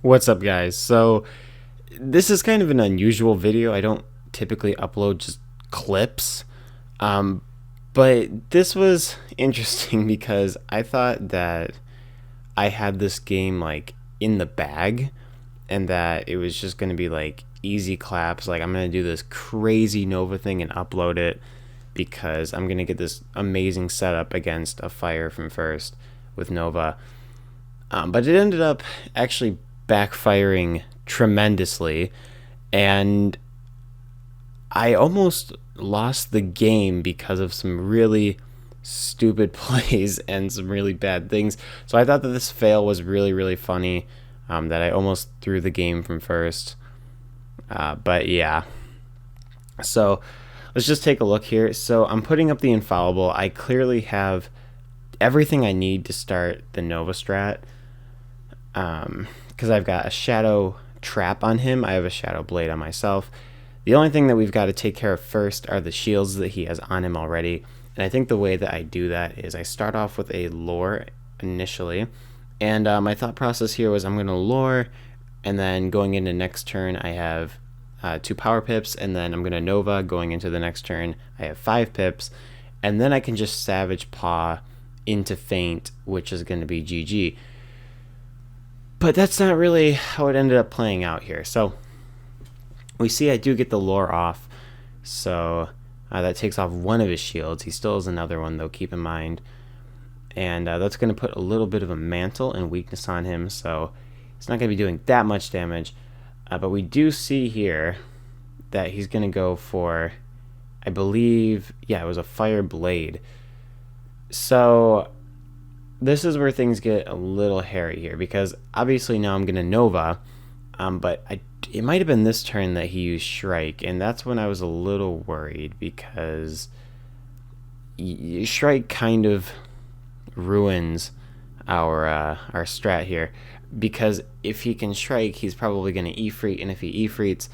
What's up, guys? So, this is kind of an unusual video. I don't typically upload just clips, um, but this was interesting because I thought that I had this game like in the bag and that it was just going to be like easy claps. Like, I'm going to do this crazy Nova thing and upload it because I'm going to get this amazing setup against a fire from first with Nova. But it ended up actually backfiring tremendously, and I almost lost the game because of some really stupid plays and some really bad things. So I thought that this fail was really, really funny, that I almost threw the game from first. But yeah, so let's just take a look here. So I'm putting up the infallible. I clearly have everything I need to start the Nova strat. Because I've got a shadow trap on him. I have a shadow blade on myself. The only thing that we've got to take care of first are the shields that he has on him already. And I think the way that I do that is I start off with a lure initially. And my thought process here was I'm going to lure, and then going into next turn I have 2 power pips, and then I'm going to Nova. Going into the next turn I have 5 pips, and then I can just Savage Paw into Feint, which is going to be GG. But that's not really how it ended up playing out here. So we see I do get the lure off. So that takes off one of his shields. He still has another one, though, keep in mind. And that's going to put a little bit of a mantle and weakness on him. So he's not going to be doing that much damage. But we do see here that he's going to go for, I believe, yeah, it was a fire blade. So this is where things get a little hairy here, because obviously now I'm going to Nova, but it might have been this turn that he used Shrike, and that's when I was a little worried, because Shrike kind of ruins our strat here, because if he can Shrike, he's probably going to Ifrit, and if he Ifrits,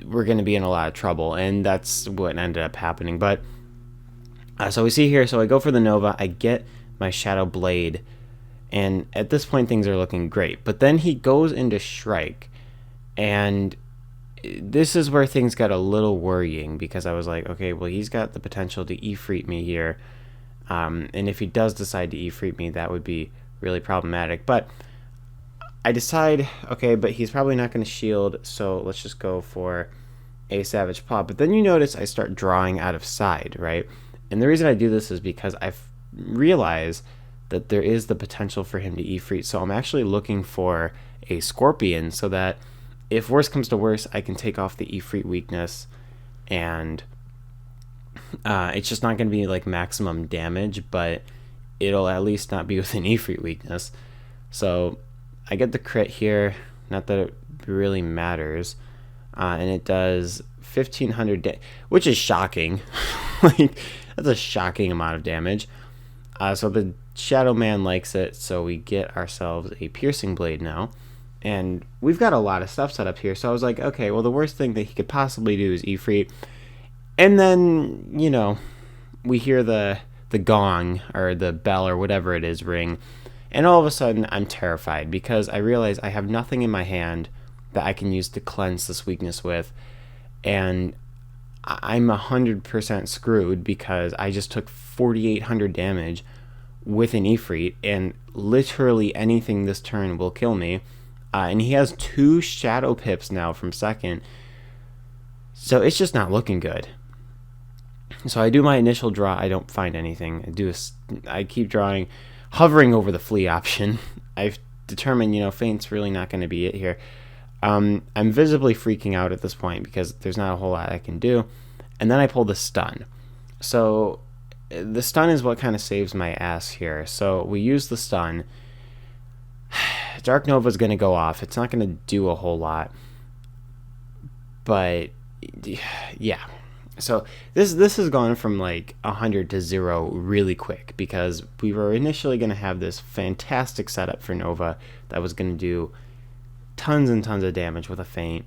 we're going to be in a lot of trouble, and that's what ended up happening. But so we see here, so I go for the Nova, I get my Shadow Blade, and at this point things are looking great. But then he goes into Shrike, and this is where things got a little worrying, because I was like, okay, well, he's got the potential to Ifrit me here, and if he does decide to Ifrit me, that would be really problematic. But I decide, okay, but he's probably not going to shield, so let's just go for a Savage Paw. But then you notice I start drawing out of side, right? And the reason I do this is because I've realize that there is the potential for him to Ifrit, so I'm actually looking for a Scorpion, so that if worse comes to worse, I can take off the Ifrit weakness, and it's just not going to be like maximum damage, but it'll at least not be with an Ifrit weakness. So I get the crit here, not that it really matters, and it does 1500 which is shocking. Like, that's a shocking amount of damage. So the Shadow Man likes it, so we get ourselves a Piercing Blade now. And we've got a lot of stuff set up here, so I was like, okay, well, the worst thing that he could possibly do is Ifrit. And then, you know, we hear the gong, or the bell, or whatever it is, ring. And all of a sudden, I'm terrified, because I realize I have nothing in my hand that I can use to cleanse this weakness with. And I'm 100% screwed, because I just took 4,800 damage with an Ifrit, and literally anything this turn will kill me. And he has 2 Shadow Pips now from second, so it's just not looking good. So I do my initial draw, I don't find anything. I keep drawing, hovering over the flee option. I've determined, Feint's really not going to be it here. I'm visibly freaking out at this point, because there's not a whole lot I can do. And then I pull the stun. So the stun is what kind of saves my ass here. So we use the stun. Dark Nova is going to go off. It's not going to do a whole lot. But yeah. So this has gone from like 100 to 0 really quick, because we were initially going to have this fantastic setup for Nova that was going to do tons and tons of damage with a Feint.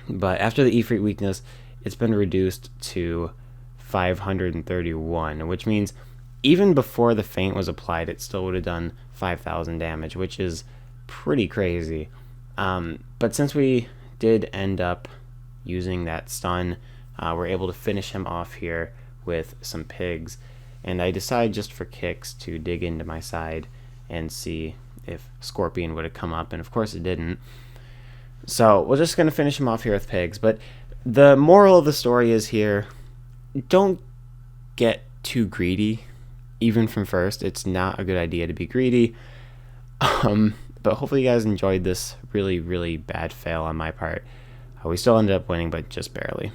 But after the Ifrit weakness, it's been reduced to 531, which means even before the Feint was applied, it still would have done 5,000 damage, which is pretty crazy. But since we did end up using that stun, we're able to finish him off here with some pigs. And I decided just for kicks to dig into my side and see if Scorpion would have come up, and of course it didn't. So we're just going to finish him off here with pigs. But the moral of the story is here, don't get too greedy. Even from first, it's not a good idea to be greedy. But hopefully you guys enjoyed this really, really bad fail on my part. We still ended up winning, but just barely.